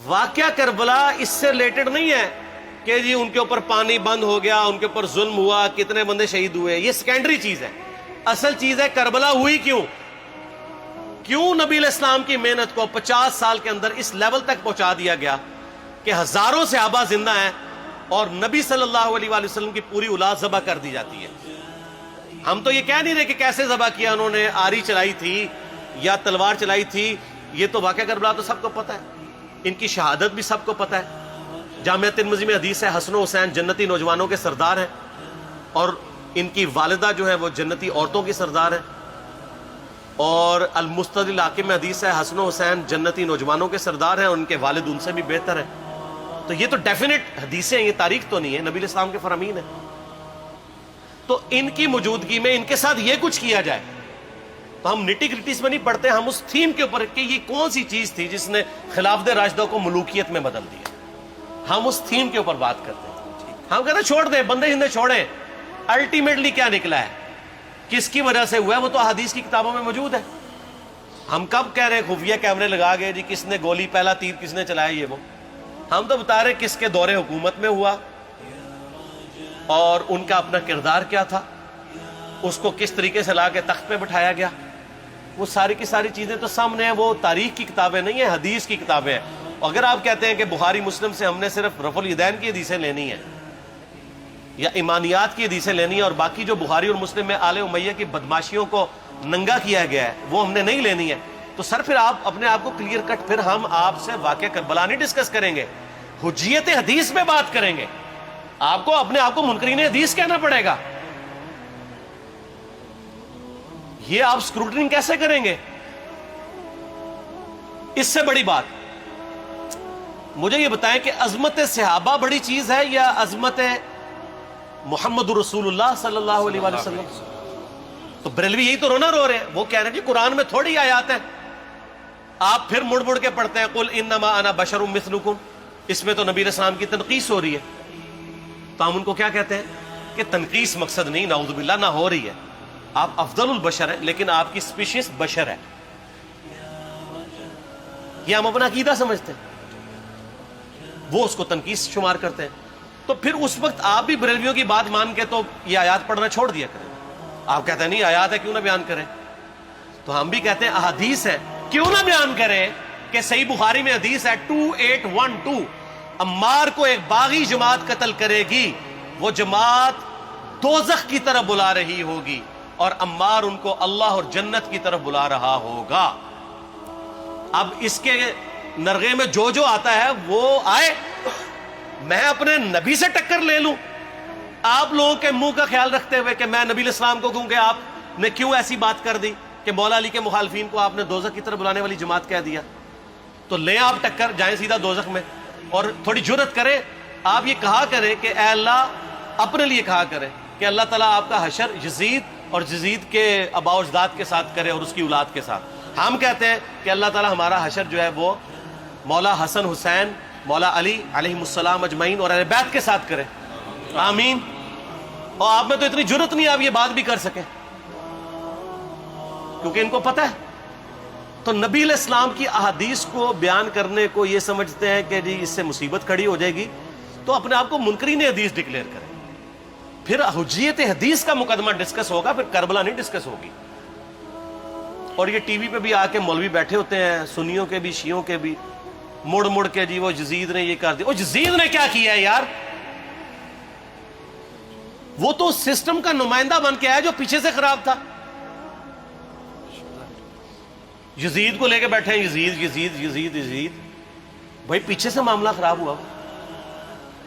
واقعہ کربلا اس سے ریلیٹڈ نہیں ہے کہ جی ان کے اوپر پانی بند ہو گیا، ان کے اوپر ظلم ہوا، کتنے بندے شہید ہوئے، یہ سیکنڈری چیز ہے. اصل چیز ہے کربلا ہوئی کیوں نبی علیہ السلام کی محنت کو 50 سال کے اندر اس لیول تک پہنچا دیا گیا کہ ہزاروں صحابہ زندہ ہیں اور نبی صلی اللہ علیہ وآلہ وسلم کی پوری اولاد ذبح کر دی جاتی ہے. ہم تو یہ کہہ نہیں رہے کہ کیسے ذبح کیا انہوں نے، آری چلائی تھی یا تلوار چلائی تھی، یہ تو واقعہ کربلا تو سب کو پتہ ہے، ان کی شہادت بھی سب کو پتہ ہے. جامعہ ترمذی میں حدیث ہے حسن و حسین جنتی نوجوانوں کے سردار ہیں اور ان کی والدہ جو ہے وہ جنتی عورتوں کی سردار ہیں. اور المستدل حاکم میں حدیث ہے حسن و حسین جنتی نوجوانوں کے سردار ہیں اور ان کے والد ان سے بھی بہتر ہیں. تو یہ تو ڈیفینٹ حدیثیں ہیں، یہ تاریخ تو نہیں ہے، نبی علیہ السلام کے فرامین ہیں. تو ان کی موجودگی میں ان کے ساتھ یہ کچھ کیا جائے تو ہم نٹی گریٹیز میں نہیں پڑھتے، ہم اس تھیم کے اوپر کہ یہ کون سی چیز تھی جس نے خلافت راشدہ کو ملوکیت میں بدل دیا، ہم اس تھیم کے اوپر بات کرتے ہیں. ہم کہتے ہیں چھوڑ دیں، بندے ہندے چھوڑیں. الٹیمیٹلی کیا نکلا ہے، کس کی وجہ سے ہوا ہے، وہ تو احادیث کی کتابوں میں موجود ہے. ہم کب کہہ رہے ہیں خفیہ کیمرے لگا گئے جی کس نے گولی پہلا تیر کس نے چلایا، یہ وہ ہم تو بتا رہے کس کے دور حکومت میں ہوا اور ان کا اپنا کردار کیا تھا، اس کو کس طریقے سے لا کے تخت پہ بٹھایا گیا. وہ ساری کی ساری چیزیں تو سامنے ہیں، وہ تاریخ کی کتابیں نہیں ہیں، حدیث کی کتابیں ہیں. اگر آپ کہتے ہیں کہ بخاری مسلم سے ہم نے صرف رفع الیدین کی حدیثیں لینی ہیں یا ایمانیات کی حدیثیں لینی ہے اور باقی جو بخاری اور مسلم میں آل امیہ کی بدماشیوں کو ننگا کیا گیا ہے وہ ہم نے نہیں لینی ہے، تو سر پھر آپ اپنے آپ کو کلیئر کٹ، پھر ہم آپ سے واقعہ کربلا نہیں ڈسکس کریں گے، حجیت حدیث میں بات کریں گے. آپ کو اپنے آپ کو منکرین حدیث کہنا پڑے گا. یہ آپ اسکروٹنگ کیسے کریں گے؟ اس سے بڑی بات مجھے یہ بتائیں کہ عظمت صحابہ بڑی چیز ہے یا عظمت محمد رسول اللہ صلی اللہ علیہ وآلہ وسلم؟ تو بریلوی یہی تو رونا رو رہے ہیں، وہ کہہ رہے ہیں کہ قرآن میں تھوڑی آیات ہیں. آپ پھر مڑ مڑ کے پڑھتے ہیں قل انما انا بشر مثلکم، اس میں تو نبی علیہ السلام کی تنقیص ہو رہی ہے. تو ہم ان کو کیا کہتے ہیں کہ تنقیص مقصد نہیں، نعوذ باللہ، نہ ہو رہی ہے. آپ افضل البشر ہیں لیکن آپ کی سپیشیز بشر ہے، یہ ہم اپنا عقیدہ سمجھتے ہیں، وہ اس کو تنقیص شمار کرتے ہیں. تو پھر اس وقت آپ بھی بریلویوں کی بات مان کے تو یہ آیات پڑھنا چھوڑ دیا کریں. آپ کہتے ہیں نہیں آیات ہے کیوں نہ بیان کریں، تو ہم بھی کہتے ہیں احادیث ہے کیوں نہ بیان کریں کہ صحیح بخاری میں حدیث ہے 2812 عمار کو ایک باغی جماعت قتل کرے گی، وہ جماعت دوزخ کی طرف بلا رہی ہوگی اور عمار ان کو اللہ اور جنت کی طرف بلا رہا ہوگا. اب اس کے نرغے میں جو آتا ہے وہ آئے، میں اپنے نبی سے ٹکر لے لوں آپ لوگوں کے منہ کا خیال رکھتے ہوئے کہ میں نبی علیہ السلام کو کہوں کہ آپ نے کیوں ایسی بات کر دی کہ مولا علی کے مخالفین کو آپ نے دوزخ کی طرف بلانے والی جماعت کہہ دیا. تو لیں آپ ٹکر، جائیں سیدھا دوزخ میں اور تھوڑی جرت کریں، آپ یہ کہا کریں کہ اے اللہ، اپنے لیے کہا کریں کہ اللہ تعالیٰ آپ کا حشر یزید اور یزید کے آباء و اجداد کے ساتھ کرے اور اس کی اولاد کے ساتھ. ہم کہتے ہیں کہ اللہ تعالیٰ ہمارا حشر جو ہے وہ مولا حسن حسین، مولا علی علیہ السلام اجمعین اور اہل بیت کے ساتھ کرے، آمین. اور آپ میں تو اتنی جرت نہیں آپ یہ بات بھی کر سکیں کیونکہ ان کو پتہ ہے. تو نبی علیہ السلام کی احادیث کو بیان کرنے کو یہ سمجھتے ہیں کہ جی اس سے مصیبت کھڑی ہو جائے گی، تو اپنے آپ کو منکرین حدیث ڈکلیئر کریں. پھر حجیت حدیث کا مقدمہ ڈسکس ہوگا، پھر کربلا نہیں ڈسکس ہوگی. اور یہ ٹی وی پہ بھی آ کے مولوی بیٹھے ہوتے ہیں، سنیوں کے بھی شیعوں کے بھی، مڑ مڑ کے جی وہ یزید نے یہ کر دیا. وہ یزید نے کیا کیا ہے یار؟ وہ تو سسٹم کا نمائندہ بن کے آیا جو پیچھے سے خراب تھا. یزید کو لے کے بیٹھے ہیں، یزید یزید یزید یزید، بھائی پیچھے سے معاملہ خراب ہوا.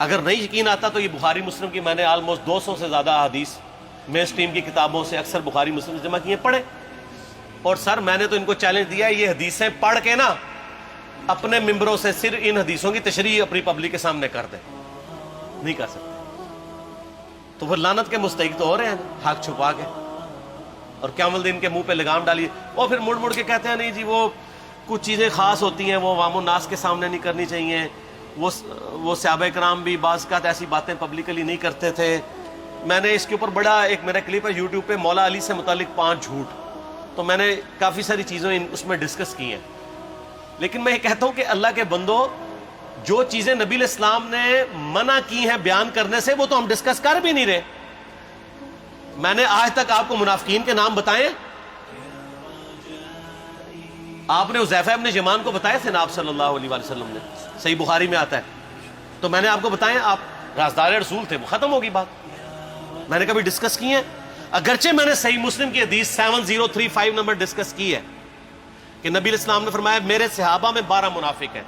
اگر نہیں یقین آتا تو یہ بخاری مسلم کی میں نے آلموسٹ 200 سے زیادہ حدیث مین سٹریم کی کتابوں سے اکثر بخاری مسلم جمع کیے، پڑھے. اور سر میں نے تو ان کو چیلنج دیا ہے یہ حدیثیں پڑھ کے نا اپنے ممبروں سے صرف ان حدیثوں کی تشریح اپنی پبلک کے سامنے کر دیں. نہیں کر سکتے تو پھر لعنت کے مستحق تو ہو رہے ہیں حق چھپا کے، اور قیامت دن کے منہ پہ لگام ڈالیے. اور پھر مڑ مڑ کے کہتے ہیں نہیں جی وہ کچھ چیزیں خاص ہوتی ہیں وہ عوام الناس کے سامنے نہیں کرنی چاہیے. وہ صحابہ کرام بھی بعض اوقات ایسی باتیں پبلکلی نہیں کرتے تھے. میں نے اس کے اوپر بڑا ایک میرا کلپ ہے یوٹیوب پہ، مولا علی سے متعلق 5 جھوٹ، تو میں نے کافی ساری چیزیں اس میں ڈسکس کی ہیں. لیکن میں یہ کہتا ہوں کہ اللہ کے بندو، جو چیزیں نبی علیہ السلام نے منع کی ہیں بیان کرنے سے وہ تو ہم ڈسکس کر بھی نہیں رہے. میں نے آج تک آپ کو منافقین کے نام بتائے؟ آپ نے حذیفہ ابن یمان کو بتایا تھے نا آپ صلی اللہ علیہ وآلہ وسلم نے, صحیح بخاری میں آتا ہے. تو میں نے آپ کو بتایا, آپ رازدار رسول تھے, وہ ختم ہوگی بات. میں نے کبھی ڈسکس کی ہے؟ اگرچہ میں نے صحیح مسلم کی حدیث 7035 نمبر ڈسکس کی ہے کہ نبی علیہ السلام نے فرمایا میرے صحابہ میں 12 منافق ہیں,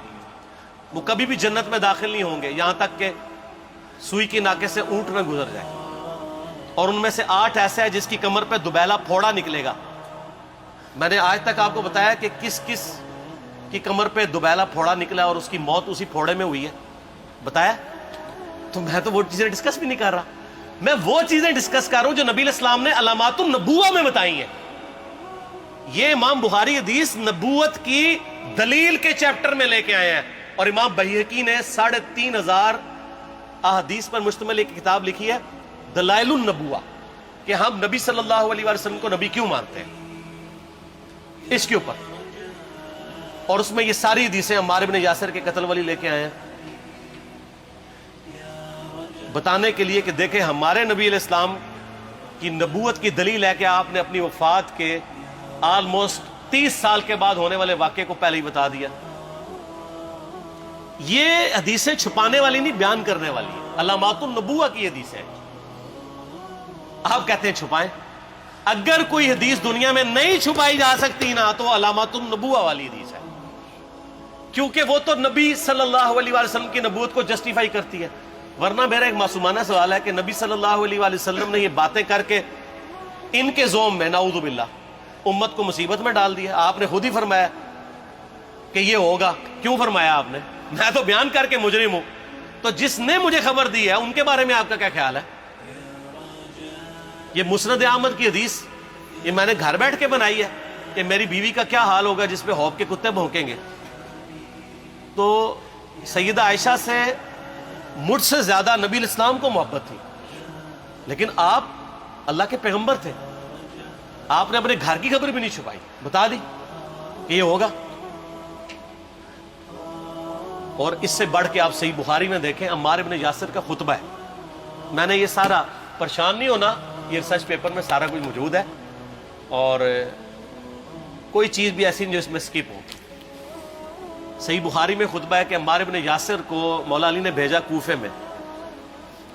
وہ کبھی بھی جنت میں داخل نہیں ہوں گے یہاں تک کہ سوئی کی ناکے سے اونٹ نہ گزر جائے, اور ان میں سے 8 ایسے ہے جس کی کمر پہ دوبیلا پھوڑا نکلے گا. میں نے آج تک آپ کو بتایا کہ کس کس کی کمر پہ دوبیلا پھوڑا نکلا اور اس کی موت اسی پھوڑے میں ہوئی ہے؟ بتایا؟ تو میں تو وہ چیزیں ڈسکس بھی نہیں کر رہا, میں وہ چیزیں ڈسکس کر رہا ہوں جو نبی علیہ السلام نے علامات النبوہ میں بتائی ہیں. یہ امام بخاری حدیث نبوت کی دلیل کے چیپٹر میں لے کے آئے ہیں, اور امام بہقی نے 3500 احادیث پر مشتمل ایک کتاب لکھی ہے دلائل النبوہ, کہ ہم نبی صلی اللہ علیہ وسلم کو نبی کیوں مانتے ہیں, اس کے اوپر. اور اس میں یہ ساری حدیثیں عمار بن یاسر کے قتل والی لے کے آئے ہیں بتانے کے لیے کہ دیکھیں ہمارے نبی علیہ السلام کی نبوت کی دلیل ہے کہ آپ نے اپنی وفات کے آلموسٹ 30 سال کے بعد ہونے والے واقعے کو پہلے ہی بتا دیا. یہ حدیثیں چھپانے والی نہیں, بیان کرنے والی ہیں. علامات النبوہ کی حدیثیں. آپ کہتے ہیں چھپائیں. اگر کوئی حدیث دنیا میں نہیں چھپائی جا سکتی نا تو علامات النبوہ والی حدیث ہے, کیونکہ وہ تو نبی صلی اللہ علیہ وسلم کی نبوت کو جسٹیفائی کرتی ہے. ورنہ میرا ایک معصومانہ سوال ہے کہ نبی صلی اللہ علیہ وسلم نے یہ باتیں کر کے ان کے زوم میں نعوذ باللہ امت کو مصیبت میں ڈال دیا. آپ نے خود ہی فرمایا کہ یہ ہوگا. کیوں فرمایا آپ نے؟ میں تو بیان کر کے مجرم ہوں, تو جس نے مجھے خبر دی ہے ان کے بارے میں آپ کا کیا خیال ہے؟ یہ مسند احمد کی حدیث یہ میں نے گھر بیٹھ کے بنائی ہے کہ میری بیوی کا کیا حال ہوگا جس پہ خوف کے کتے بھونکیں گے. تو سیدہ عائشہ سے مجھ سے زیادہ نبی علیہ السلام کو محبت تھی, لیکن آپ اللہ کے پیغمبر تھے, آپ نے اپنے گھر کی خبر بھی نہیں چھپائی, بتا دی کہ یہ ہوگا. اور اس سے بڑھ کے آپ صحیح بخاری میں دیکھیں عمار بن یاسر کا خطبہ ہے. میں نے یہ سارا, پریشان نہیں ہونا, یہ ریسرچ پیپر میں سارا کچھ موجود ہے, اور کوئی چیز بھی ایسی نہیں جو اس میں سکپ ہو. صحیح بخاری میں خطبہ ہے کہ عمار بن یاسر کو مولا علی نے بھیجا کوفے میں.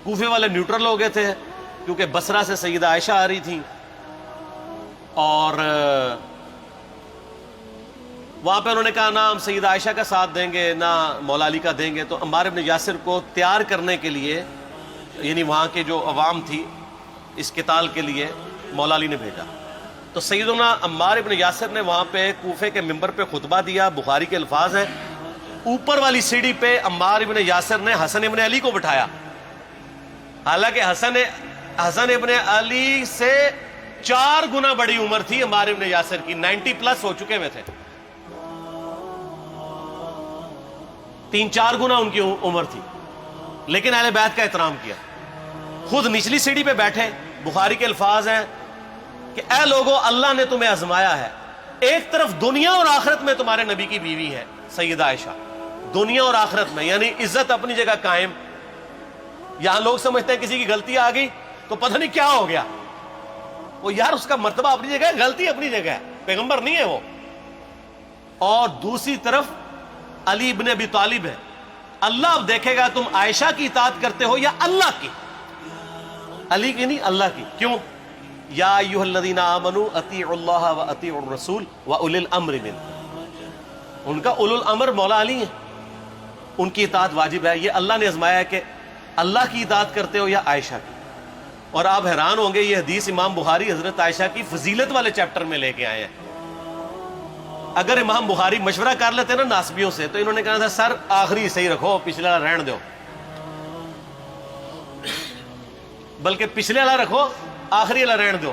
کوفے والے نیوٹرل ہو گئے تھے کیونکہ بصرہ سے سیدہ عائشہ آ رہی تھی, اور وہاں پہ انہوں نے کہا نہ ہم سیدہ عائشہ کا ساتھ دیں گے نہ مولا علی کا دیں گے. تو عمار بن یاسر کو تیار کرنے کے لیے, یعنی وہاں کے جو عوام تھی اس قتال کے لیے, مولا علی نے بھیجا. تو سیدنا عمار بن یاسر نے وہاں پہ کوفے کے ممبر پہ خطبہ دیا. بخاری کے الفاظ ہیں, اوپر والی سیڑھی پہ عمار بن یاسر نے حسن ابن علی کو بٹھایا, حالانکہ حسن ابن علی سے 4 گنا بڑی عمر تھی عمار بن یاسر کی, 90 پلس ہو چکے ہوئے تھے, 3-4 گنا ان کی عمر تھی, لیکن اہل بیت کا احترام کیا. خود نچلی سیڑھی پہ بیٹھے. بخاری کے الفاظ ہیں کہ اے لوگو اللہ نے تمہیں آزمایا ہے, ایک طرف دنیا اور آخرت میں تمہارے نبی کی بیوی ہے سیدہ عائشہ, دنیا اور آخرت میں, یعنی عزت اپنی جگہ قائم. یہاں لوگ سمجھتے ہیں کسی کی غلطی آ گئی تو پتہ نہیں کیا ہو گیا, وہ یار اس کا مرتبہ اپنی جگہ ہے, غلطی اپنی جگہ ہے, پیغمبر نہیں ہے وہ. اور دوسری طرف علی ابن ابی طالب ہے. اللہ اب دیکھے گا تم عائشہ کی اطاعت کرتے ہو یا اللہ کی, علی کی نہیں اللہ کی. کیوں؟ یا ایھا الذین آمنوا اطیعوا اللہ واطیعوا الرسول واولی الامر منکم. ان کا اولو الامر مولا علی ہیں, ان کی اطاعت واجب ہے. یہ اللہ نے آزمایا ہے کہ اللہ کی اطاعت کرتے ہو یا عائشہ کی. اور آپ حیران ہوں گے, یہ حدیث امام بخاری حضرت عائشہ کی فضیلت والے چیپٹر میں لے کے آئے ہیں. اگر امام بخاری مشورہ کر لیتے نا ناسبیوں سے تو انہوں نے کہا تھا سر آخری صحیح رکھو, پچھلے والا رہن دو, بلکہ پچھلے والا رکھو آخری والا رہن دو,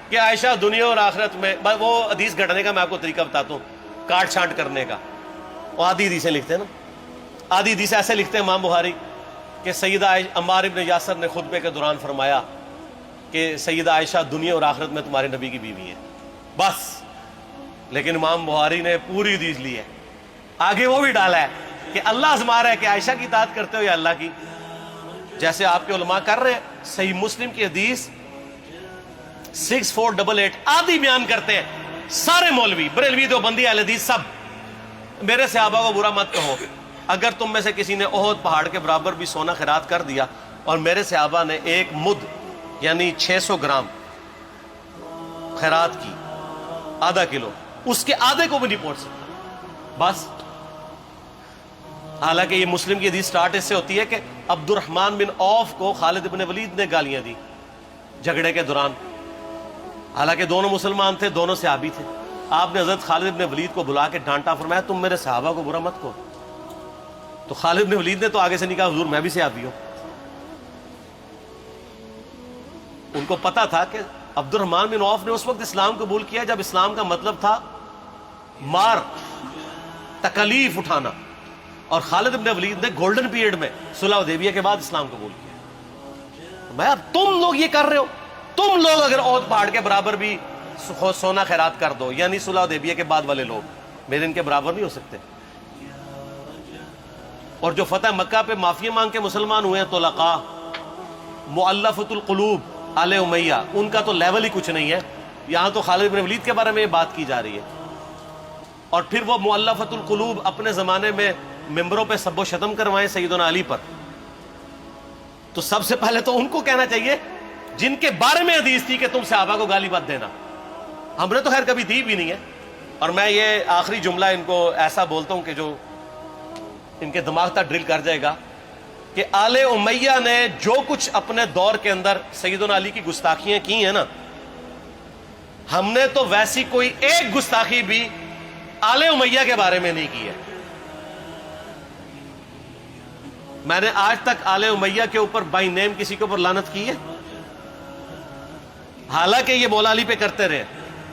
کہ عائشہ دنیا اور آخرت میں. وہ حدیث گھٹنے کا میں آپ کو طریقہ بتاتا ہوں, کاٹ چھانٹ کرنے کا. وہ آدھی حدیثیں لکھتے ہیں نا, آدھی حدیثیں ایسے لکھتے ہیں امام بخاری کہ سیدہ عمار ابن یاسر نے خطبے کے دوران فرمایا کہ سیدہ عائشہ دنیا اور آخرت میں تمہارے نبی کی بیوی ہے, بس. لیکن امام بخاری نے پوری حدیث لی ہے, آگے وہ بھی ڈالا ہے کہ اللہ آزما رہا ہے کہ عائشہ کی اطاعت کرتے ہو یا اللہ کی؟ جیسے آپ کے علماء کر رہے ہیں. صحیح مسلم کی حدیث 6488 آدھی بیان کرتے ہیں سارے مولوی، بریلوی، دیوبندی، اہل حدیث سب. میرے صحابہ کو برا مت کہو. اگر تم میں سے کسی نے احد پہاڑ کے برابر بھی سونا خیرات کر دیا اور میرے صحابہ نے ایک مد یعنی 600 گرام خیرات کی، آدھا کلو، اس کے آدھے کو بھی نہیں پہنچ سکتا بس. حالانکہ یہ مسلم کی حدیث سٹارٹ اس سے ہوتی ہے کہ عبد الرحمن بن عوف کو خالد بن ولید نے گالیاں دی جھگڑے کے دوران. حالانکہ دونوں مسلمان تھے، دونوں صحابی تھے. آپ نے حضرت خالد بن ولید کو بلا کے ڈانٹا، فرمایا تم میرے صحابہ کو برا مت کہو. تو خالد بن ولید نے تو آگے سے نہیں کہا حضور میں بھی صحابی ہوں. ان کو پتا تھا کہ عبد الرحمن بن عوف نے اس وقت اسلام قبول کیا جب اسلام کا مطلب تھا مار، تکلیف اٹھانا، اور خالد بن ولید نے گولڈن پیریڈ میں صلح حدیبیہ کے بعد اسلام قبول کیا. میں اب تم لوگ یہ کر رہے ہو، تم لوگ اگر احد پہاڑ کے برابر بھی سونا خیرات کر دو، یعنی صلح حدیبیہ کے بعد والے لوگ میرے ان کے برابر نہیں ہو سکتے. اور جو فتح مکہ پہ معافی مانگ کے مسلمان ہوئے ہیں طلقاء، مؤلفۃ القلوب، آل امیہ، ان کا تو لیول ہی کچھ نہیں ہے. یہاں تو خالد بن ولید کے بارے میں یہ بات کی جا رہی ہے. اور پھر وہ مؤلفۃ القلوب اپنے زمانے میں ممبروں پہ سب و شتم کروائیں سیدنا علی پر. تو سب سے پہلے تو ان کو کہنا چاہیے جن کے بارے میں حدیث تھی کہ تم صحابہ کو گالی مت دینا. ہم نے تو خیر کبھی دی بھی نہیں ہے. اور میں یہ آخری جملہ ان کو ایسا بولتا ہوں کہ جو ان کے دماغ تک ڈرل کر جائے گا کہ آل امیہ نے جو کچھ اپنے دور کے اندر سیدنا علی کی گستاخیاں کی ہیں نا، ہم نے تو ویسی کوئی ایک گستاخی بھی آل امیہ کے بارے میں نہیں کی ہے. میں نے آج تک آل امیہ کے اوپر بائی نیم کسی کے اوپر لعنت کی ہے؟ حالانکہ یہ مولا علی پہ کرتے رہے.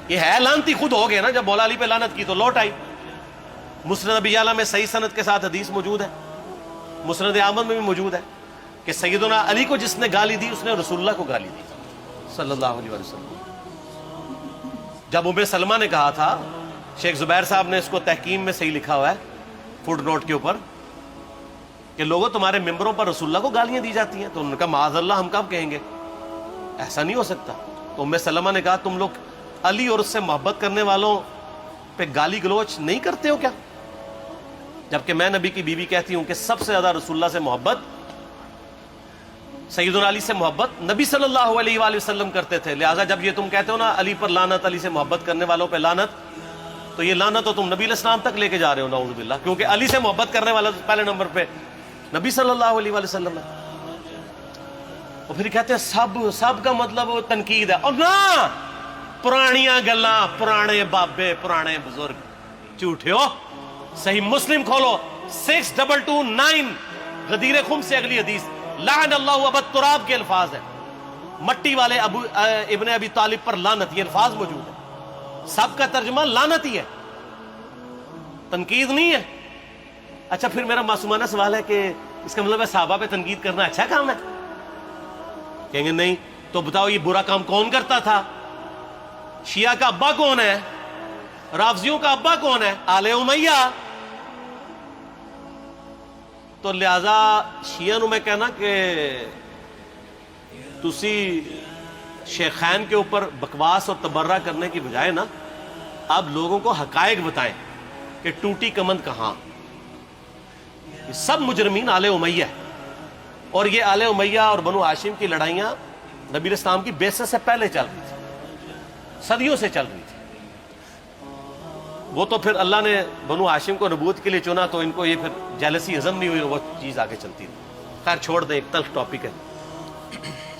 یہ ہے لعنتی خود ہو گئے نا. جب مولا علی پہ لعنت کی تو لوٹ آئی. مسند ابی یعلا میں صحیح سند کے ساتھ حدیث موجود ہے، مسند احمد میں بھی موجود ہے کہ سیدنا علی کو جس نے گالی دی اس نے رسول اللہ کو گالی دی صلی اللہ علیہ وسلم. جب ام سلمہ نے کہا تھا، شیخ زبیر صاحب نے اس کو تحکیم میں صحیح لکھا ہوا ہے فوٹ نوٹ کے اوپر، کہ لوگوں تمہارے ممبروں پر رسول اللہ کو گالیاں دی جاتی ہیں، تو انہوں نے کہا معاذ اللہ، ہم کب کہیں گے، ایسا نہیں ہو سکتا. تو ام سلمہ نے کہا تم لوگ علی اور اس سے محبت کرنے والوں پہ گالی گلوچ نہیں کرتے ہو کیا؟ جبکہ میں نبی کی بیوی کہتی ہوں کہ سب سے زیادہ رسول اللہ سے محبت، سیدنا علی سے محبت نبی صلی اللہ علیہ وآلہ وسلم کرتے تھے. لہٰذا جب یہ تم کہتے ہو نا علی پر لعنت، علی سے محبت کرنے والوں پہ لعنت، تو یہ لعنت تو تم نبی علیہ السلام تک لے کے جا رہے ہو نعوذ باللہ. کیونکہ علی سے محبت کرنے والا پہلے نمبر پہ نبی صلی اللہ علیہ وآلہ وسلم ہے. اور پھر کہتے ہیں سب کا مطلب تنقید ہے. اور نہ، پرانیاں گلاں، پرانے بابے، پرانے بزرگ، جھوٹے ہو. صحیح مسلم کھولو 6229 غدیر خم سے اگلی حدیث، لعن اللہ ابا التراب کے الفاظ ہیں. مٹی والے ابن ابی طالب پر لعنت، یہ الفاظ موجود ہے. سب کا ترجمہ لعنت ہی ہے، تنقید نہیں ہے. اچھا پھر میرا معصومانہ سوال ہے کہ اس کا مطلب ہے صحابہ پہ تنقید کرنا اچھا کام ہے؟ کہیں گے نہیں. تو بتاؤ یہ برا کام کون کرتا تھا؟ شیعہ کا ابا کون ہے؟ رافضیوں کا ابا کون ہے؟ آل امیہ. تو لہذا شیعہ نو میں کہنا کہ تسی شیخین کے اوپر بکواس اور تبرہ کرنے کی بجائے نا اب لوگوں کو حقائق بتائیں کہ ٹوٹی کمند کہاں. یہ سب مجرمین آل امیہ ہے. اور یہ آل امیہ اور بنو ہاشم کی لڑائیاں نبی علیہ السلام کی بعثت سے پہلے چل رہی تھی، صدیوں سے چل رہی تھی. وہ تو پھر اللہ نے بنو ہاشم کو نبوت کے لیے چنا تو ان کو یہ پھر جیلسی ہضم نہیں ہوئی، وہ چیز آگے چلتی تھی. خیر چھوڑ دیں، ایک تلخ ٹاپک ہے.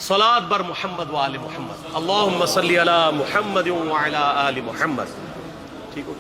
صلاۃ بر محمد و آل محمد، اللہم صلی علی محمد و علی آل محمد. ٹھیک ہو؟